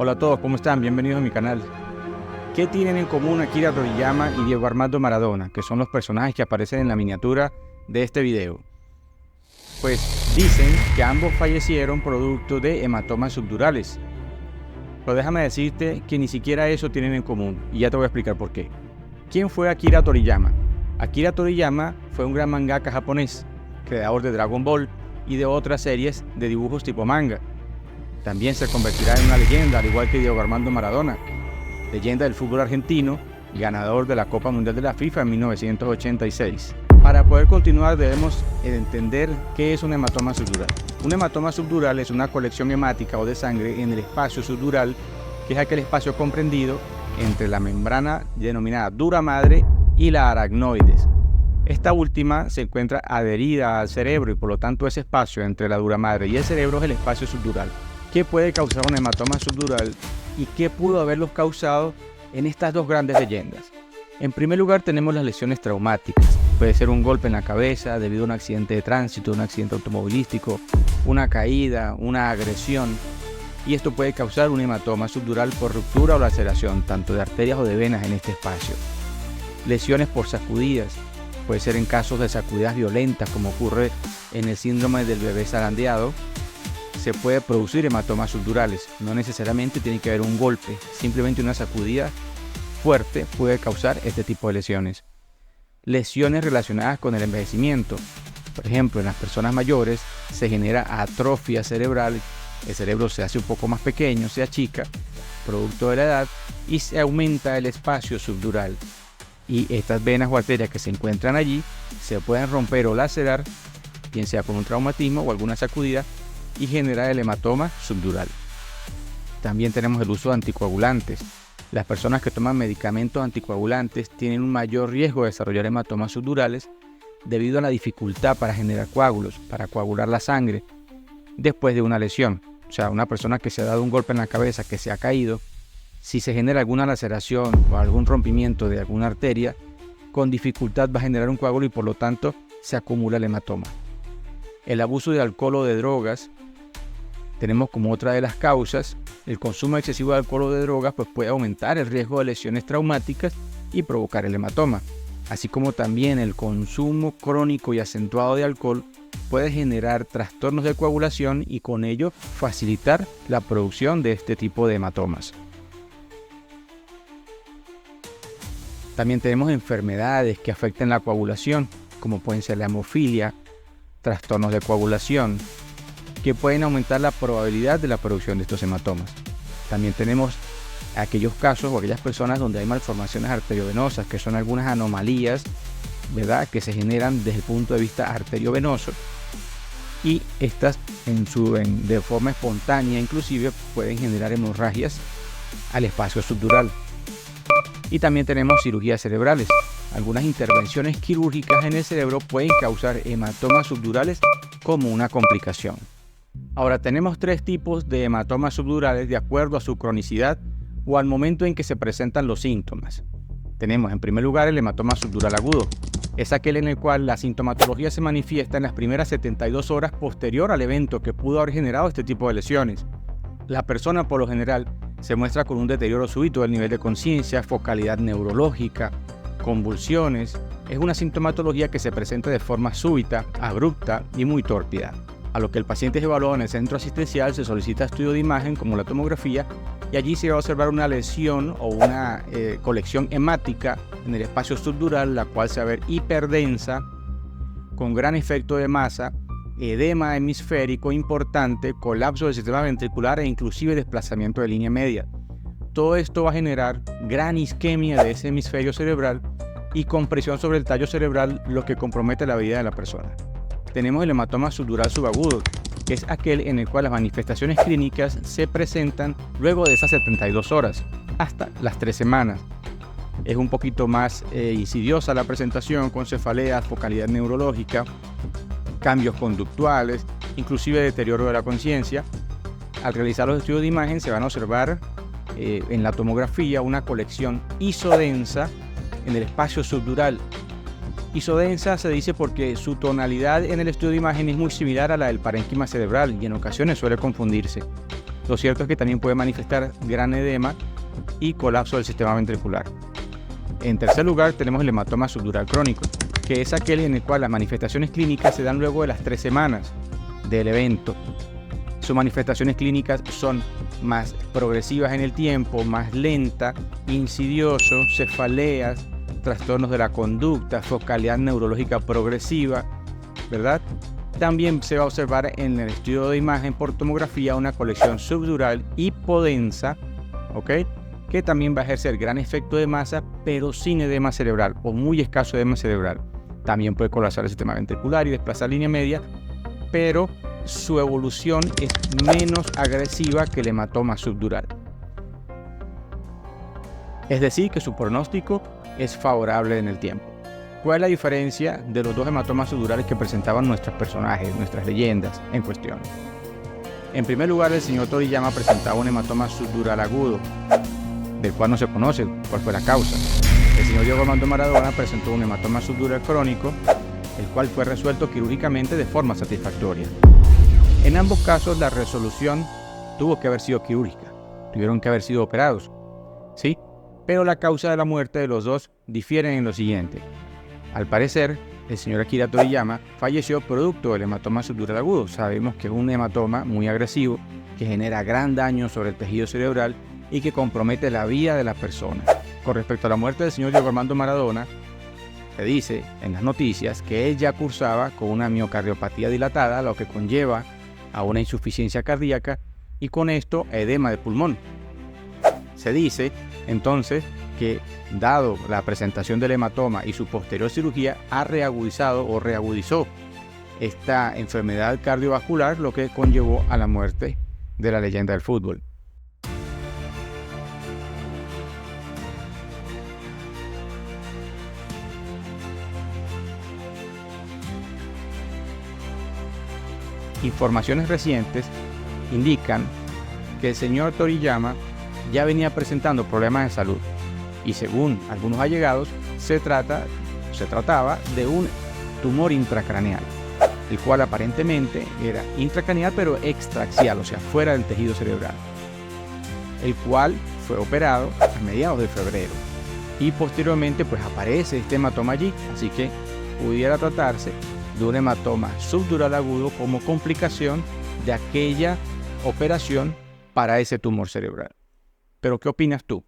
Hola a todos, ¿cómo están? Bienvenidos a mi canal. ¿Qué tienen en común Akira Toriyama y Diego Armando Maradona, que son los personajes que aparecen en la miniatura de este video? Pues dicen que ambos fallecieron producto de hematomas subdurales. Pero déjame decirte que ni siquiera eso tienen en común, y ya te voy a explicar por qué. ¿Quién fue Akira Toriyama? Akira Toriyama fue un gran mangaka japonés, creador de Dragon Ball y de otras series de dibujos tipo manga. También se convertirá en una leyenda, al igual que Diego Armando Maradona, leyenda del fútbol argentino y ganador de la Copa Mundial de la FIFA en 1986. Para poder continuar debemos entender qué es un hematoma subdural. Un hematoma subdural es una colección hemática o de sangre en el espacio subdural, que es aquel espacio comprendido entre la membrana denominada dura madre y la aracnoides. Esta última se encuentra adherida al cerebro y por lo tanto ese espacio entre la dura madre y el cerebro es el espacio subdural. ¿Qué puede causar un hematoma subdural y qué pudo haberlos causado en estas dos grandes leyendas? En primer lugar tenemos las lesiones traumáticas. Puede ser un golpe en la cabeza debido a un accidente de tránsito, un accidente automovilístico, una caída, una agresión. Y esto puede causar un hematoma subdural por ruptura o laceración, tanto de arterias o de venas en este espacio. Lesiones por sacudidas. Puede ser en casos de sacudidas violentas, como ocurre en el síndrome del bebé zarandeado. Se puede producir hematomas subdurales. No necesariamente tiene que haber un golpe, simplemente una sacudida fuerte puede causar este tipo de lesiones. Lesiones relacionadas con el envejecimiento. Por ejemplo, en las personas mayores se genera atrofia cerebral, el cerebro se hace un poco más pequeño, se achica, producto de la edad, y se aumenta el espacio subdural. Y estas venas o arterias que se encuentran allí se pueden romper o lacerar, bien sea con un traumatismo o alguna sacudida, y generar el hematoma subdural. También tenemos el uso de anticoagulantes. Las personas que toman medicamentos anticoagulantes tienen un mayor riesgo de desarrollar hematomas subdurales debido a la dificultad para generar coágulos, para coagular la sangre después de una lesión. O sea, una persona que se ha dado un golpe en la cabeza, que se ha caído, si se genera alguna laceración o algún rompimiento de alguna arteria, con dificultad va a generar un coágulo y por lo tanto se acumula el hematoma. El abuso de alcohol o de drogas tenemos como otra de las causas. El consumo excesivo de alcohol o de drogas puede aumentar el riesgo de lesiones traumáticas y provocar el hematoma, así como también el consumo crónico y acentuado de alcohol puede generar trastornos de coagulación y con ello facilitar la producción de este tipo de hematomas. También tenemos enfermedades que afectan la coagulación, como pueden ser la hemofilia, trastornos de coagulación, que pueden aumentar la probabilidad de la producción de estos hematomas. También tenemos aquellos casos o aquellas personas donde hay malformaciones arteriovenosas, que son algunas anomalías, ¿verdad?, que se generan desde el punto de vista arteriovenoso, y estas de forma espontánea inclusive pueden generar hemorragias al espacio subdural. Y también tenemos cirugías cerebrales. Algunas intervenciones quirúrgicas en el cerebro pueden causar hematomas subdurales como una complicación. Ahora tenemos tres tipos de hematomas subdurales de acuerdo a su cronicidad o al momento en que se presentan los síntomas. Tenemos en primer lugar el hematoma subdural agudo. Es aquel en el cual la sintomatología se manifiesta en las primeras 72 horas posterior al evento que pudo haber generado este tipo de lesiones. La persona por lo general se muestra con un deterioro súbito del nivel de conciencia, focalidad neurológica, convulsiones. Es una sintomatología que se presenta de forma súbita, abrupta y muy tórpida. A lo que el paciente es evaluado en el centro asistencial, se solicita estudio de imagen como la tomografía y allí se va a observar una lesión o una colección hemática en el espacio subdural, la cual se va a ver hiperdensa, con gran efecto de masa, edema hemisférico importante, colapso del sistema ventricular e inclusive desplazamiento de línea media. Todo esto va a generar gran isquemia de ese hemisferio cerebral y compresión sobre el tallo cerebral, lo que compromete la vida de la persona. Tenemos el hematoma subdural subagudo, que es aquel en el cual las manifestaciones clínicas se presentan luego de esas 72 horas, hasta las 3 semanas. Es un poquito más insidiosa la presentación, con cefaleas, focalidad neurológica, cambios conductuales, inclusive deterioro de la conciencia. Al realizar los estudios de imagen se van a observar en la tomografía una colección isodensa en el espacio subdural. Isodensa se dice porque su tonalidad en el estudio de imagen es muy similar a la del parénquima cerebral y en ocasiones suele confundirse. Lo cierto es que también puede manifestar gran edema y colapso del sistema ventricular. En tercer lugar tenemos el hematoma subdural crónico, que es aquel en el cual las manifestaciones clínicas se dan luego de las 3 semanas del evento. Sus manifestaciones clínicas son más progresivas en el tiempo, más lenta, insidioso, cefaleas, trastornos de la conducta, focalidad neurológica progresiva, ¿verdad? También se va a observar en el estudio de imagen por tomografía una colección subdural hipodensa, ¿ok?, que también va a ejercer gran efecto de masa, pero sin edema cerebral o muy escaso edema cerebral. También puede colapsar el sistema ventricular y desplazar línea media, pero su evolución es menos agresiva que el hematoma subdural. Es decir, que su pronóstico es favorable en el tiempo. ¿Cuál es la diferencia de los dos hematomas subdurales que presentaban nuestros personajes, nuestras leyendas en cuestión? En primer lugar, el señor Toriyama presentaba un hematoma subdural agudo, del cual no se conoce cuál fue la causa. El señor Diego Armando Maradona presentó un hematoma subdural crónico, el cual fue resuelto quirúrgicamente de forma satisfactoria. En ambos casos la resolución tuvo que haber sido quirúrgica, tuvieron que haber sido operados, ¿sí? Pero la causa de la muerte de los dos difieren en lo siguiente. Al parecer, el señor Akira Toriyama falleció producto del hematoma subdural agudo. Sabemos que es un hematoma muy agresivo que genera gran daño sobre el tejido cerebral y que compromete la vida de la persona. Con respecto a la muerte del señor Diego Armando Maradona, se dice en las noticias que él ya cursaba con una miocardiopatía dilatada, lo que conlleva a una insuficiencia cardíaca y con esto edema de pulmón. Se dice entonces que, dado la presentación del hematoma y su posterior cirugía, ha reagudizado o reagudizó esta enfermedad cardiovascular, lo que conllevó a la muerte de la leyenda del fútbol. Informaciones recientes indican que el señor Toriyama ya venía presentando problemas de salud y, según algunos allegados, se trataba de un tumor intracraneal, el cual aparentemente era intracraneal pero extraaxial, o sea, fuera del tejido cerebral, el cual fue operado a mediados de febrero y posteriormente pues aparece este hematoma allí, así que pudiera tratarse de un hematoma subdural agudo como complicación de aquella operación para ese tumor cerebral. ¿Pero qué opinas tú?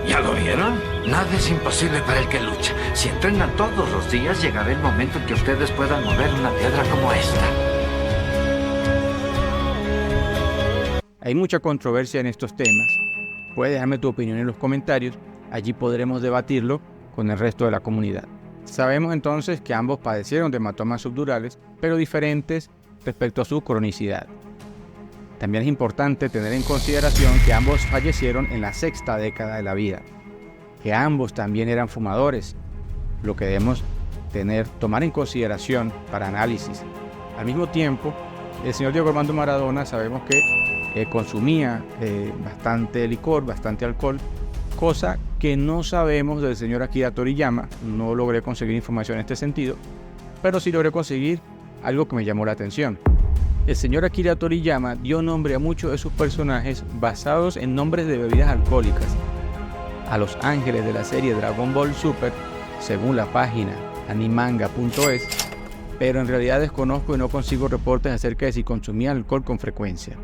¿Ya lo vieron? Nada es imposible para el que lucha. Si entrenan todos los días, llegará el momento en que ustedes puedan mover una piedra como esta. Hay mucha controversia en estos temas. Puedes dejarme tu opinión en los comentarios. Allí podremos debatirlo con el resto de la comunidad. Sabemos entonces que ambos padecieron de hematomas subdurales, pero diferentes respecto a su cronicidad. También es importante tener en consideración que ambos fallecieron en la 6ª década de la vida, que ambos también eran fumadores, lo que debemos tomar en consideración para análisis. Al mismo tiempo, el señor Diego Armando Maradona sabemos que consumía bastante licor, bastante alcohol, cosa que no sabemos del señor Akira Toriyama. No logré conseguir información en este sentido, pero sí logré conseguir algo que me llamó la atención. El señor Akira Toriyama dio nombre a muchos de sus personajes basados en nombres de bebidas alcohólicas. A los ángeles de la serie Dragon Ball Super, según la página animanga.es, pero en realidad desconozco y no consigo reportes acerca de si consumía alcohol con frecuencia.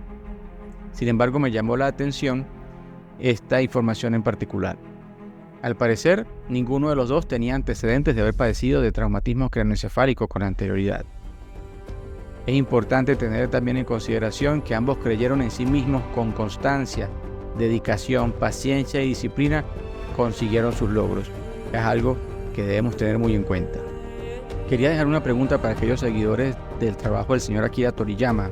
Sin embargo, me llamó la atención esta información en particular. Al parecer, ninguno de los dos tenía antecedentes de haber padecido de traumatismo craneoencefálico con anterioridad. Es importante tener también en consideración que ambos creyeron en sí mismos con constancia, dedicación, paciencia y disciplina, consiguieron sus logros. Es algo que debemos tener muy en cuenta. Quería dejar una pregunta para aquellos seguidores del trabajo del señor Akira Toriyama,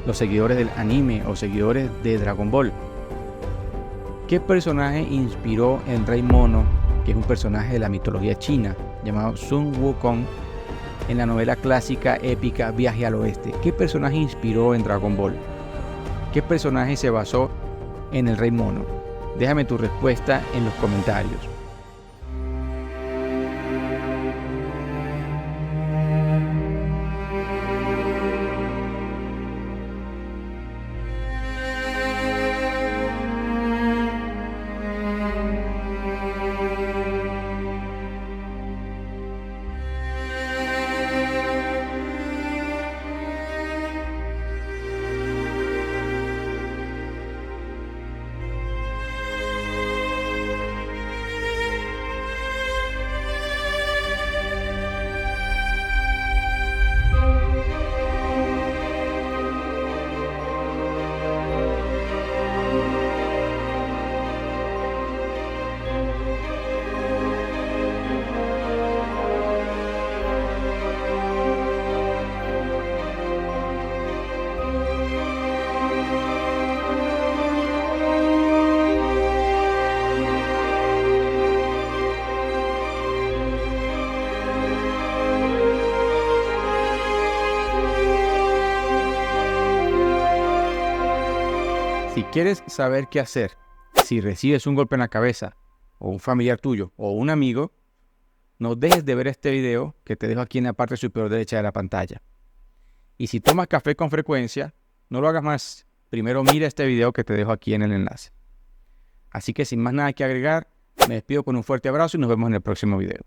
los seguidores del anime o seguidores de Dragon Ball. ¿Qué personaje inspiró en Rey Mono, que es un personaje de la mitología china, llamado Sun Wukong, en la novela clásica épica Viaje al Oeste? ¿Qué personaje inspiró en Dragon Ball? ¿Qué personaje se basó en el Rey Mono? Déjame tu respuesta en los comentarios. Si quieres saber qué hacer si recibes un golpe en la cabeza, o un familiar tuyo, o un amigo, no dejes de ver este video que te dejo aquí en la parte superior derecha de la pantalla. Y si tomas café con frecuencia, no lo hagas más. Primero mira este video que te dejo aquí en el enlace. Así que sin más nada que agregar, me despido con un fuerte abrazo y nos vemos en el próximo video.